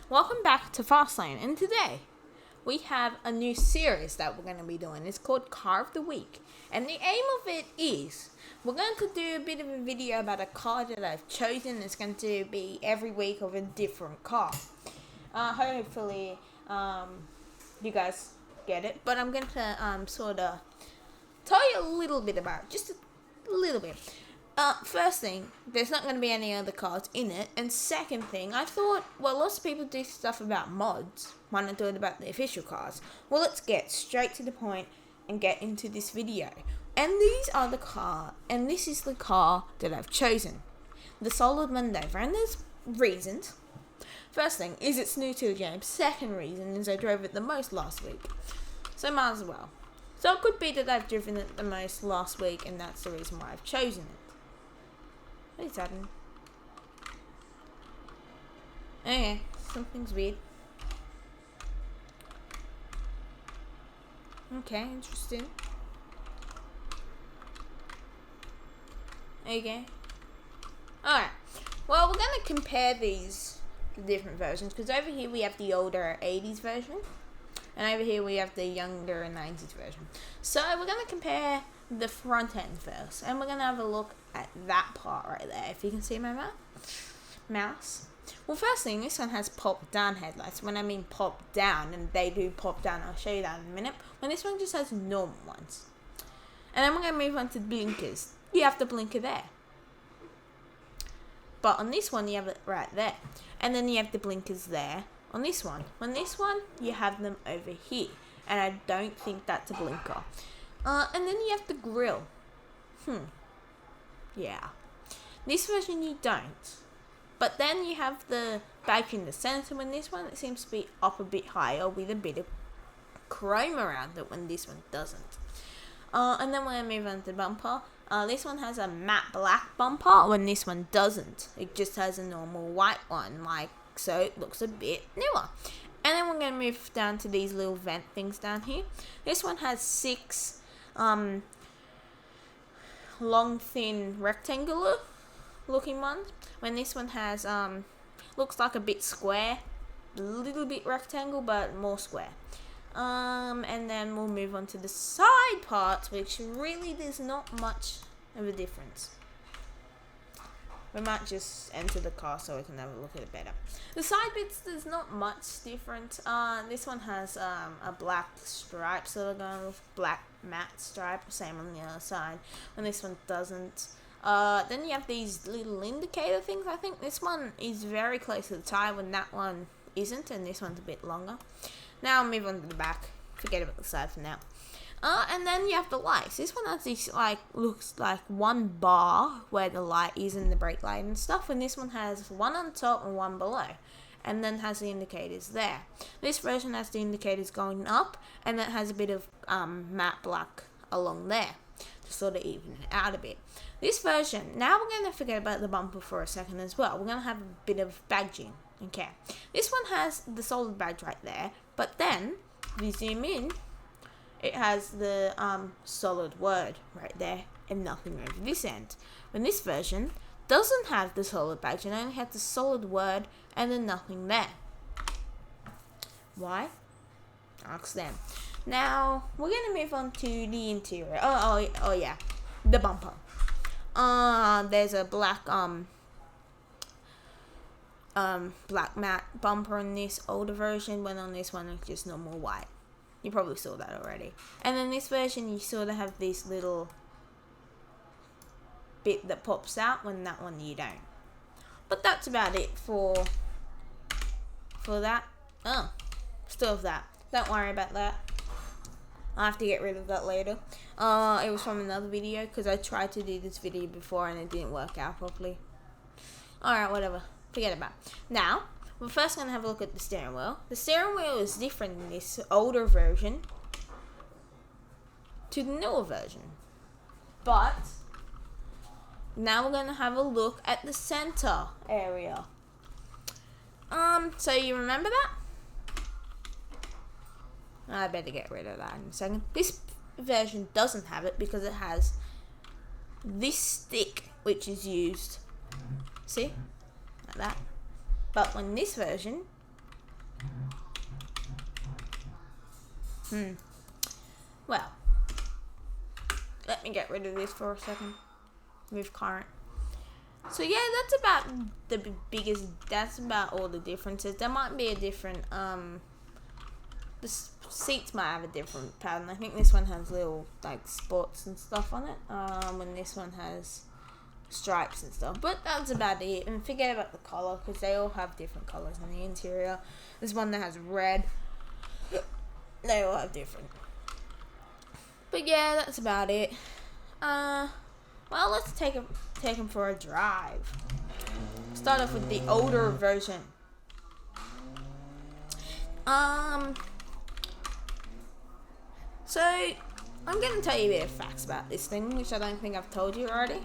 Welcome back to FastLane, and today we have a new series that we're going to be doing. It's called Car of the Week, and the aim of it is we're going to do a bit of a video about a car that I've chosen. It's going to be every week of a different car. Hopefully you guys get it, but I'm going to sort of tell you a little bit about it, just a little bit. First thing, there's not going to be any other cards in it. And second thing, I thought, well, lots of people do stuff about mods. Why not do it about the official cards? Well, let's get straight to the point and get into this video. And this is the car that I've chosen. The Solid Mondover. And there's reasons. First thing is it's new to the game. Second reason is I drove it the most last week. So might as well. So it could be that I've driven it the most last week, and that's the reason why I've chosen it. What is happening? Okay, something's weird. Okay, interesting. Okay. Alright. Well, we're going to compare these different versions, because over here we have the older 80s version, and over here we have the younger 90s version. So we're going to compare the front end first, and we're going to have a look at that part right there, if you can see my mouse. Well, first thing, this one has pop down headlights. When I mean pop down, and they do pop down, I'll show you that in a minute. When this one just has normal ones. And then we're going to move on to blinkers. You have the blinker there, but on this one you have it right there, and then you have the blinkers there on this one. On this one you have them over here, and I don't think that's a blinker. And then you have the grill. Yeah. This version you don't. But then you have the badge in the center. When this one, it seems to be up a bit higher with a bit of chrome around it, when this one doesn't. And then we're going to move on to the bumper. This one has a matte black bumper, when this one doesn't. It just has a normal white one, so it looks a bit newer. And then we're going to move down to these little vent things down here. This one has 6 long, thin, rectangular looking ones, when this one has looks like a bit square, a little bit rectangle, but more square. And then we'll move on to the side parts, which really there's not much of a difference. We might just enter the car so we can have a look at it better. The side bits, there's not much different. This one has a black stripe, so they're going with black matte stripe, same on the other side, when this one doesn't. Then you have these little indicator things. I think this one is very close to the tire, when that one isn't, and this one's a bit longer. Now I'll move on to the back. Forget about the side for now. And then you have the lights. This one has this, looks like one bar where the light is, and the brake light and stuff. And this one has one on top and one below, and then has the indicators there. This version has the indicators going up, and it has a bit of matte black along there to sort of even it out a bit. This version, now we're going to forget about the bumper for a second as well. We're going to have a bit of badging. Okay. This one has the solid badge right there, but then if you zoom in, it has the solid word right there, and nothing over this end. When this version doesn't have the solid badge, and only has the solid word and then nothing there. Why? Ask them. Now we're gonna move on to the interior. Oh yeah, the bumper. There's a black black matte bumper on this older version, when on this one it's just normal white. You probably saw that already. And then this version, you sort of have this little bit that pops out, when that one you don't. But that's about it for that. Oh, still have that. Don't worry about that. I'll have to get rid of that later. It was from another video, because I tried to do this video before and it didn't work out properly. Alright, whatever. Forget about it. Now, we're first going to have a look at the steering wheel. The steering wheel is different in this older version to the newer version. But now we're going to have a look at the center area. So you remember that? I better get rid of that in a second. This version doesn't have it, because it has this stick, which is used, see, like that. But when this version Well, let me get rid of this for a second. Move current. So yeah, that's about the biggest. That's about all the differences. There might be a different. The seats might have a different pattern. I think this one has little like spots and stuff on it. And this one has stripes and stuff. But that's about it. And forget about the color because they all have different colors on the interior. There's one that has red. They all have different. But yeah, that's about it. Well, let's take them for a drive. Start off with the older version. So I'm gonna tell you a bit of facts about this thing, which I don't think I've told you already.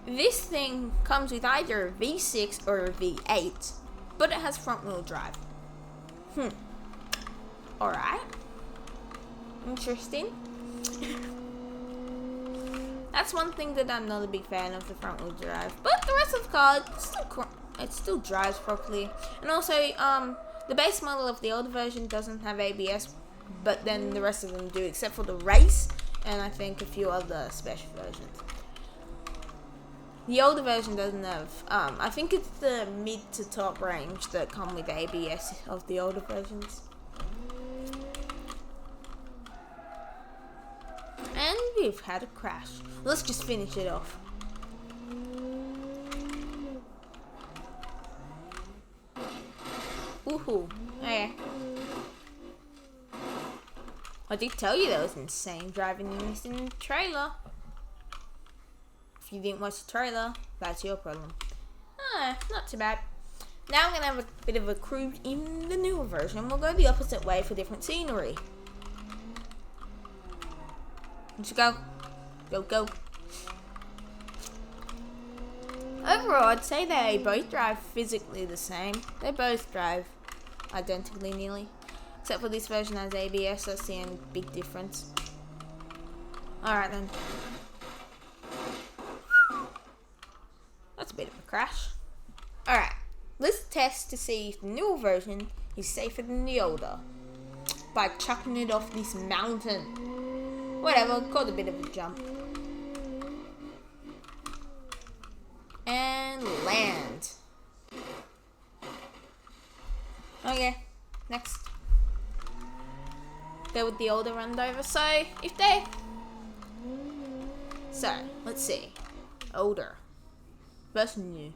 This thing comes with either a V6 or a V8, but it has front wheel drive. Alright. Interesting. That's one thing that I'm not a big fan of, the front wheel drive. But the rest of the car, it still drives properly. And also, the base model of the older version doesn't have ABS, but then the rest of them do, except for the race and I think a few other special versions. The older version doesn't have, I think it's the mid to top range that come with ABS of the older versions. And we've had a crash. Let's just finish it off. Woohoo. Okay. I did tell you that was insane driving in this in the trailer. If you didn't watch the trailer, that's your problem. Not too bad. Now I'm going to have a bit of a cruise in the newer version. We'll go the opposite way for different scenery. Let's go. Go. Overall, I'd say they both drive physically the same. They both drive identically nearly. Except for this version has ABS, so I see a big difference. Alright then. That's a bit of a crash. Alright, let's test to see if the newer version is safer than the older. By chucking it off this mountain. Whatever, got a bit of a jump. And land. Okay, next. Go with the older roundover. So, let's see. Older versus new.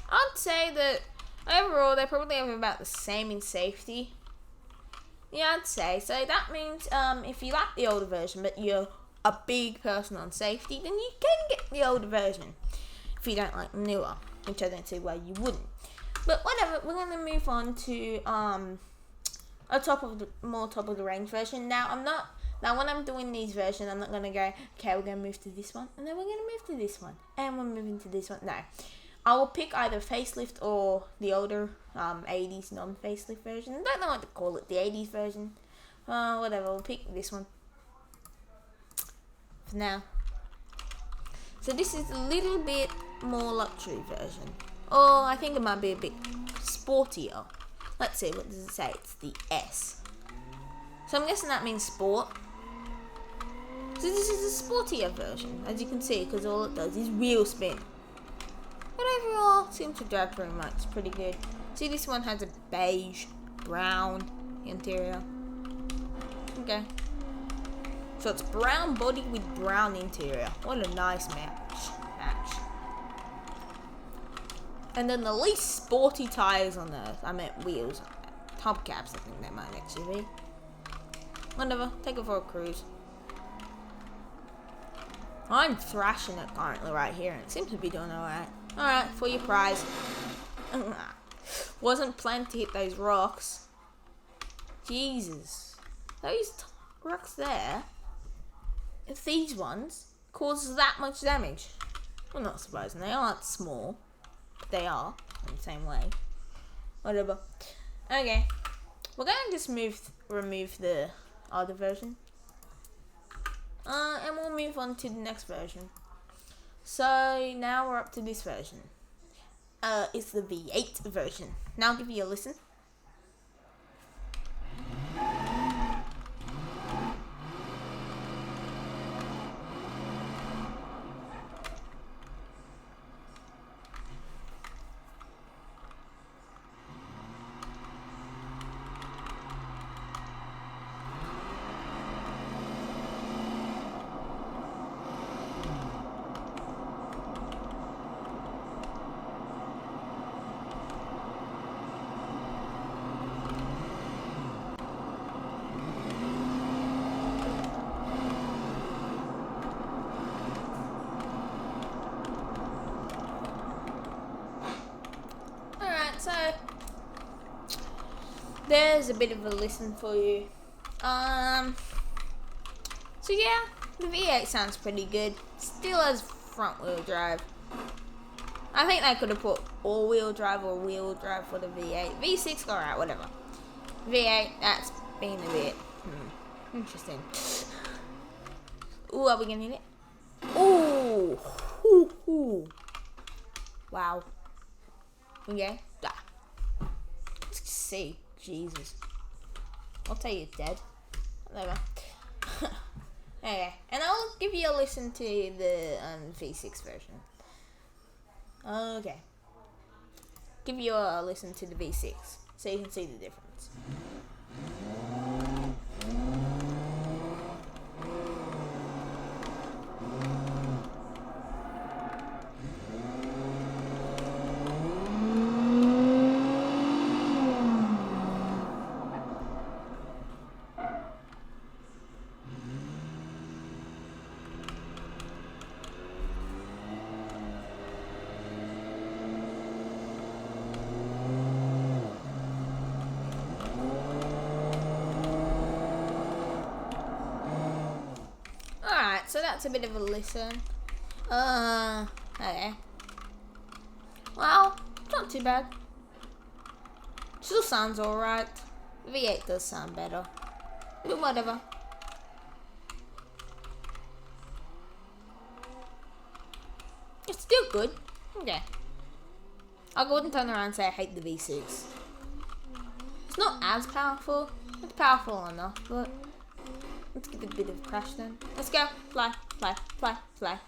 I'd say that overall they probably have about the same in safety. Yeah, I'd say. So that means if you like the older version but you're a big person on safety, then you can get the older version. If you don't like the newer, which I don't see why you wouldn't. But whatever, we're going to move on to a top of the range version. Now when I'm doing these versions, I'm not going to go, okay, we're going to move to this one, and then we're going to move to this one, and we're moving to this one. No. I will pick either facelift or the older 80s non-facelift version. I don't know what to call it, the 80s version. Whatever, we'll pick this one for now. So this is a little bit more luxury version. Or I think it might be a bit sportier. Let's see, what does it say? It's the S. So I'm guessing that means sport. So this is a sportier version, as you can see, because all it does is wheel spin. But overall, seems to drive pretty much pretty good. See, this one has a beige, brown interior. Okay. So it's brown body with brown interior. What a nice match. And then the least sporty tires on earth. I meant wheels. Hubcaps, I think they might actually be. Whatever, take it for a cruise. I'm thrashing it currently right here, and it seems to be doing alright. Alright, for your prize. Wasn't planned to hit those rocks. Jesus. Those rocks there, if these ones, cause that much damage. Well, not surprising. They aren't small, but they are in the same way. Whatever. Okay. We're going to just remove the other version. And we'll move on to the next version. So now we're up to this version. It's the V8 version. Now I'll give you a listen. So there's a bit of a listen for you. So yeah, the V8 sounds pretty good. Still has front wheel drive. I think they could have put all wheel drive or wheel drive for the V8. V6, alright, whatever. V8, that's been a bit interesting. Ooh, are we gonna hit it? Ooh, ooh. Wow. Okay. Let's see. Jesus. I'll tell you dead. Whatever. Okay. And I'll give you a listen to the V6 version. Okay. Give you a listen to the V6 so you can see the difference. So that's a bit of a listen. Okay. Well, not too bad. Still sounds alright. V8 does sound better. But whatever. It's still good. Okay. I wouldn't turn around and say I hate the V6. It's not as powerful. It's powerful enough, but let's give it a bit of a crash then. Let's go. Fly, fly, fly, fly.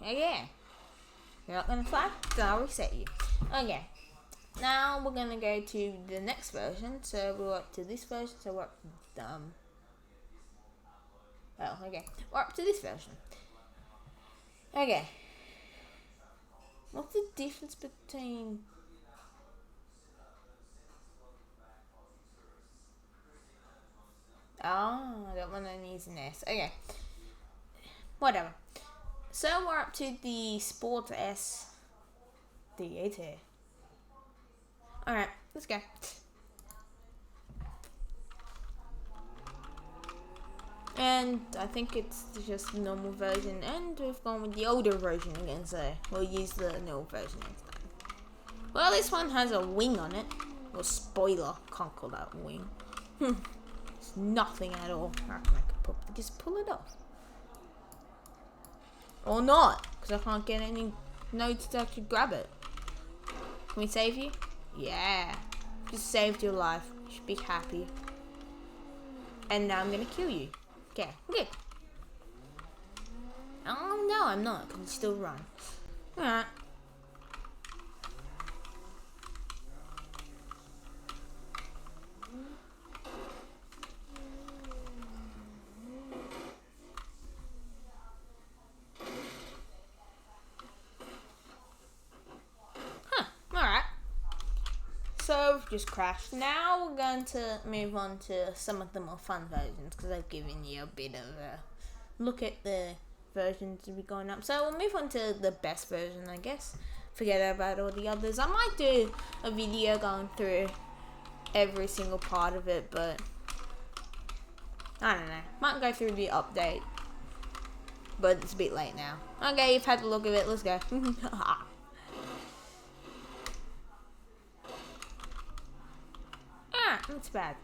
Yeah. You're not gonna fly? Then I'll reset you. Okay. Now we're gonna go to the next version. So we're up to this version. So we're up okay. We're up to this version. Okay. What's the difference between... Oh, I don't want to use an S. Okay. Whatever. So we're up to the Sport S D8 here. Alright, let's go. And I think it's just the normal version, and we've gone with the older version again, so we'll use the new version next time. Well, this one has a wing on it. Well, spoiler, can't call that wing. It's nothing at all. I reckon I could just pull it off. Or not, because I can't get any nodes to actually grab it. Can we save you? Yeah. Just saved your life. You should be happy. And now I'm going to kill you. Okay, good. Oh, no, I'm not, because you still run. Alright. So we've just crashed. Now we're going to move on to some of the more fun versions, because I've given you a bit of a look at the versions to be going up. So we'll move on to the best version, I guess. Forget about all the others. I might do a video going through every single part of it, but I don't know. Might go through the update, but it's a bit late now. Okay, you've had a look at it. Let's go. Not too bad.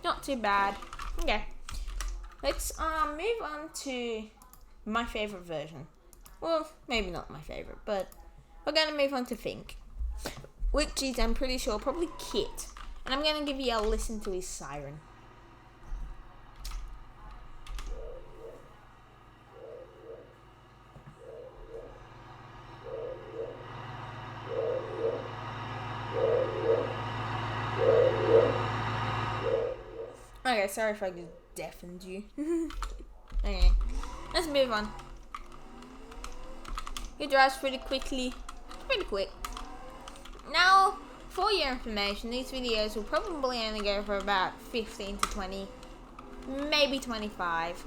Not too bad. Okay. let's move on to my favorite version. Well, maybe not my favorite, but we're gonna move on to Think, which is, I'm pretty sure, probably Kit. And I'm gonna give you a listen to his siren. Okay, sorry if I just deafened you. Okay, let's move on. He drives pretty quickly, pretty quick. Now, for your information, these videos will probably only go for about 15 to 20, maybe 25.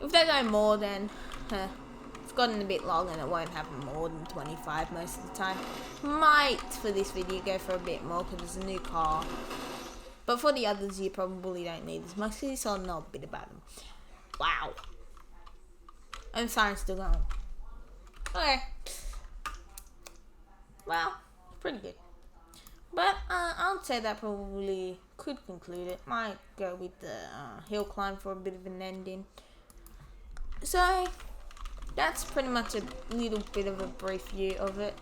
If they go more, then it's gotten a bit long and it won't have more than 25 most of the time. Might, for this video, go for a bit more because it's a new car. But for the others, you probably don't need as much, so you saw know a bit about them. Wow. And the siren's still going. Okay. Well, pretty good. But I'll say that probably could conclude it. Might go with the hill climb for a bit of an ending. So, that's pretty much a little bit of a brief view of it.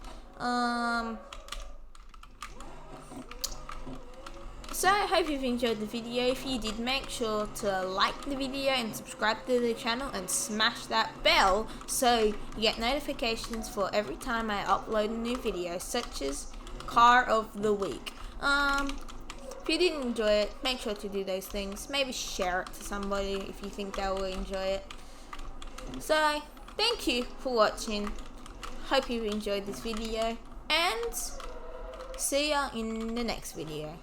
So I hope you've enjoyed the video. If you did, make sure to like the video and subscribe to the channel and smash that bell so you get notifications for every time I upload a new video, such as Car of the Week. If you didn't enjoy it, make sure to do those things. Maybe share it to somebody if you think they will enjoy it. So thank you for watching. Hope you enjoyed this video and see ya in the next video.